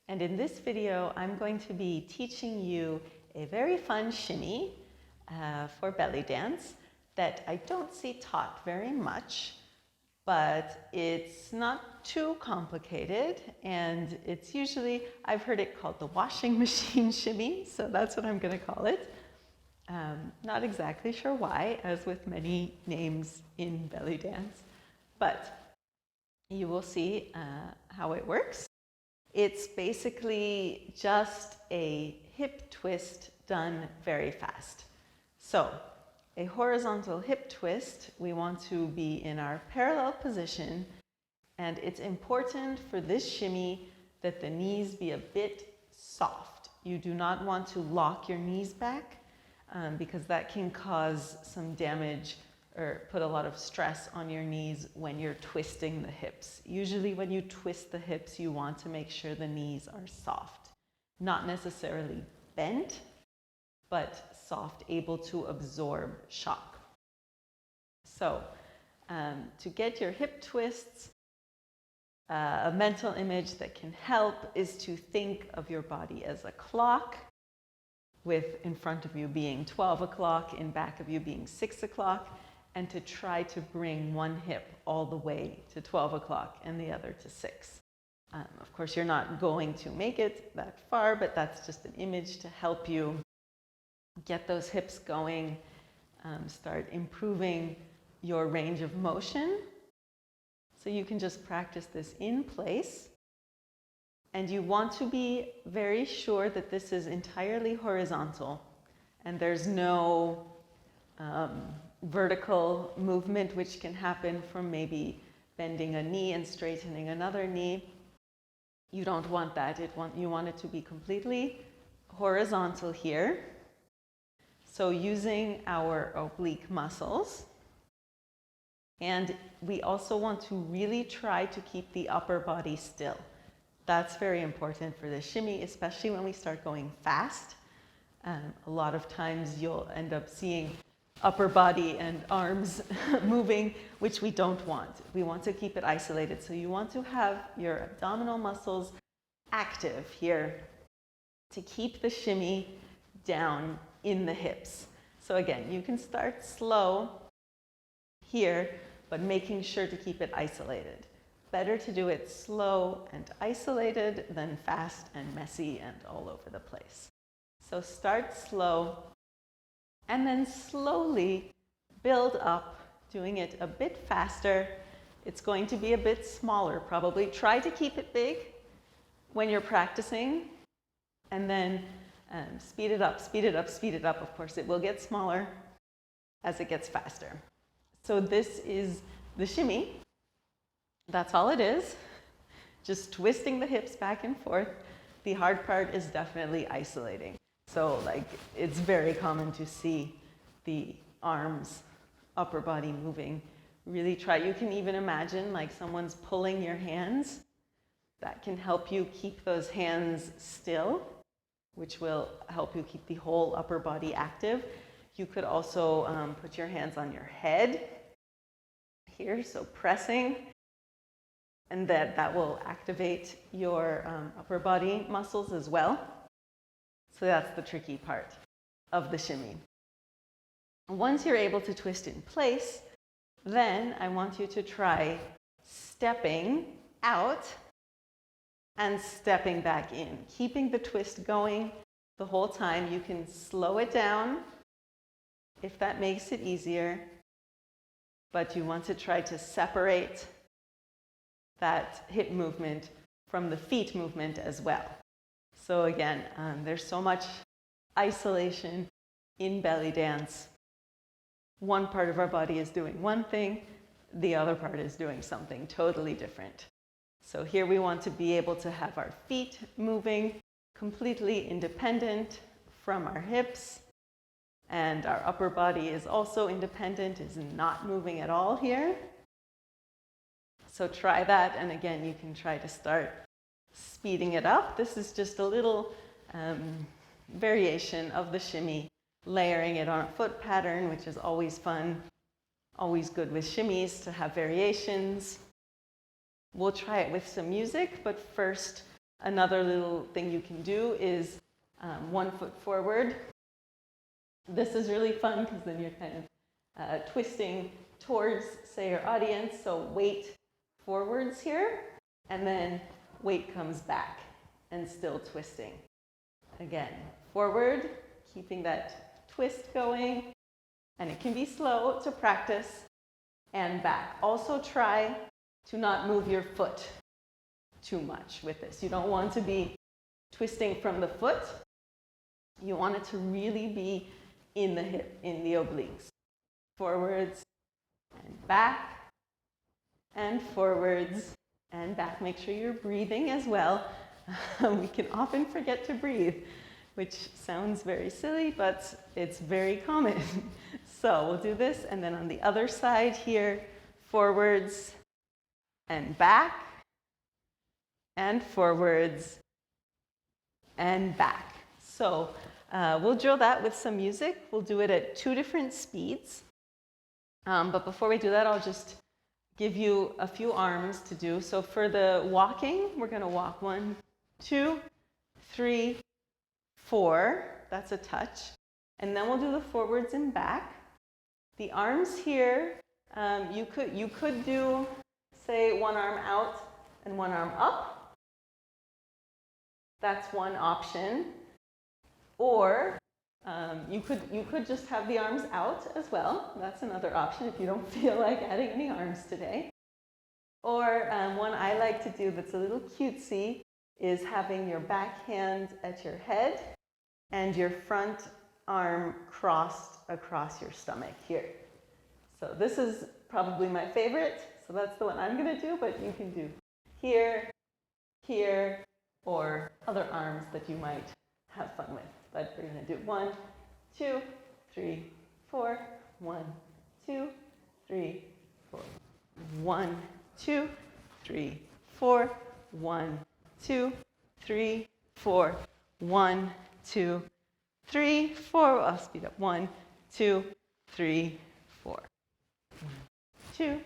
And in this video, I'm going to be teaching you a very fun shimmy for belly dance that I don't see taught very much, but it's not too complicated, and it's usually, I've heard it called the washing machine shimmy, so that's what I'm going to call it. Not exactly sure why, as with many names in belly dance, but you will see how it works. It's basically just a hip twist done very fast. So a horizontal hip twist, we want to be in our parallel position, and it's important for this shimmy that the knees be a bit soft. You do not want to lock your knees back because that can cause some damage or put a lot of stress on your knees when you're twisting the hips. Usually when you twist the hips, you want to make sure the knees are soft. Not necessarily bent, but soft, able to absorb shock. So to get your hip twists, a mental image that can help is to think of your body as a clock, with in front of you being 12 o'clock, in back of you being 6 o'clock, and to try to bring one hip all the way to 12 o'clock and the other to 6. Of course, you're not going to make it that far, but that's just an image to help you get those hips going, start improving your range of motion. So you can just practice this in place. And you want to be very sure that this is entirely horizontal and there's no vertical movement which can happen from maybe bending a knee and straightening another knee. You don't want that. You want it to be completely horizontal here. So using our oblique muscles. And we also want to really try to keep the upper body still. That's very important for the shimmy, especially when we start going fast. A lot of times you'll end up seeing upper body and arms moving, which we don't want. We want to keep it isolated. So you want to have your abdominal muscles active here to keep the shimmy down in the hips. So again, you can start slow here, but making sure to keep it isolated. Better to do it slow and isolated than fast and messy and all over the place. So start slow and then slowly build up, doing it a bit faster. It's going to be a bit smaller probably. Try to keep it big when you're practicing, and then speed it up, speed it up, speed it up. Of course, it will get smaller as it gets faster. So this is the shimmy. That's all it is, just twisting the hips back and forth. The hard part is definitely isolating. So it's very common to see the arms, upper body moving. Really try, you can even imagine like someone's pulling your hands. That can help you keep those hands still, which will help you keep the whole upper body active. You could also put your hands on your head here, so pressing. And that will activate your upper body muscles as well. So that's the tricky part of the shimmy. Once you're able to twist in place, then I want you to try stepping out and stepping back in, keeping the twist going the whole time. You can slow it down if that makes it easier, but you want to try to separate that hip movement from the feet movement as well. So again, there's so much isolation in belly dance. One part of our body is doing one thing, the other part is doing something totally different. So here we want to be able to have our feet moving completely independent from our hips, and our upper body is also independent, is not moving at all here. So try that, and again, you can try to start speeding it up. This is just a little variation of the shimmy, layering it on a foot pattern, which is always fun, always good with shimmies to have variations. We'll try it with some music, but first Another little thing you can do is 1 foot forward. This is really fun because then you're kind of twisting towards, say, your audience. So weight forwards here, and then weight comes back and still twisting. Again, forward, keeping that twist going, and it can be slow to practice, and back. Also try to not move your foot too much with this. You don't want to be twisting from the foot. You want it to really be in the hip, in the obliques. Forwards and back, and forwards and back. Make sure you're breathing as well. We can often forget to breathe, which sounds very silly, but it's very common. So we'll do this, and then on the other side here, forwards and back, and forwards and back. So we'll drill that with some music. We'll do it at 2 different speeds. But before we do that, I'll just give you a few arms to do. So for the walking, we're going to walk 1, 2, 3, 4. That's a touch. And then we'll do the forwards and back. The arms here, you could do, say, 1 arm out and 1 arm up. That's one option. Or you could just have the arms out as well. That's another option if you don't feel like adding any arms today. Or one I like to do that's a little cutesy is having your back hand at your head and your front arm crossed across your stomach here. So this is probably my favorite. So that's the one I'm going to do, but you can do here, here, or other arms that you might have fun with. But we're going to do 1, 2, 3, 4. 1, 2, 3, 4. 1, 2, 3, 4. 1, 2, 3, 4. 1, 2, 3, 4. I'll speed up. 1, 2, 3, 4. 1, 2,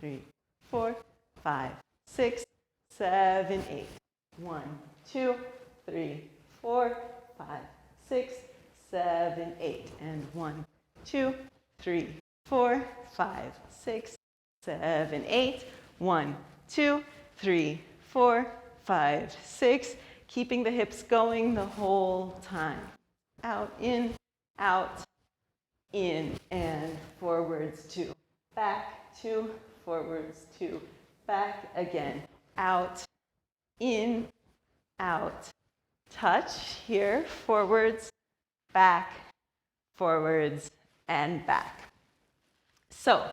3, 4, 5, 6, 7, 8. 1, 2, 3, 4, 5, 6, 7, 8. And 1, 2, 3, 4, 5, 6, 7, 8. 1, 2, 3, 4, 5, 6. Keeping the hips going the whole time. Out, in, and forwards 2. Back 2, forwards 2. Back again. Out, in, out. Touch here, forwards, back, forwards, and back. So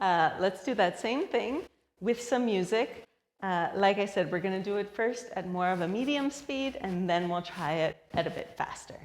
let's do that same thing with some music. Like I said, we're going to do it first at more of a medium speed, and then we'll try it at a bit faster.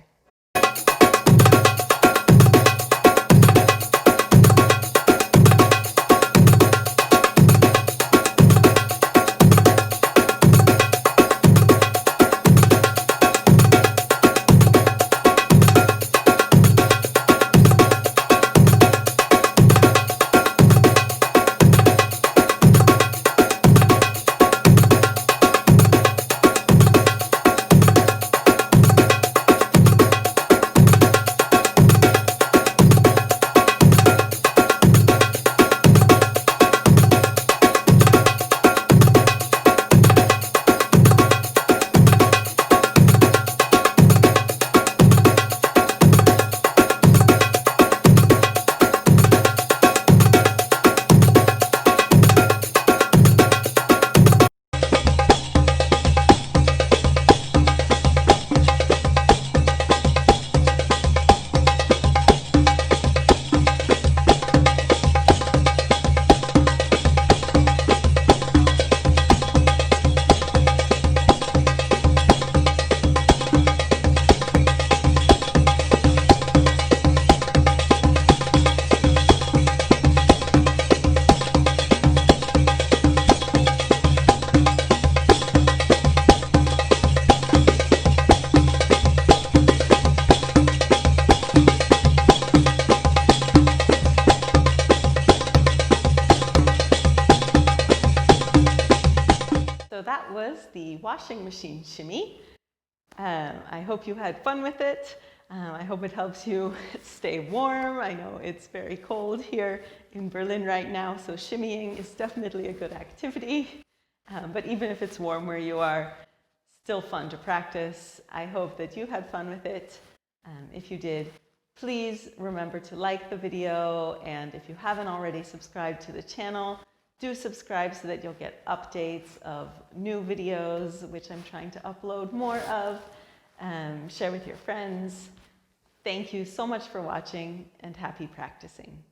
the washing machine shimmy. I hope you had fun with it. I hope it helps you stay warm. I know it's very cold here in Berlin right now, so shimmying is definitely a good activity. But even if it's warm where you are, still fun to practice. I hope that you had fun with it. If you did, please remember to like the video, and if you haven't already subscribed to the channel, do subscribe so that you'll get updates of new videos, which I'm trying to upload more of. Share with your friends. Thank you so much for watching, and happy practicing.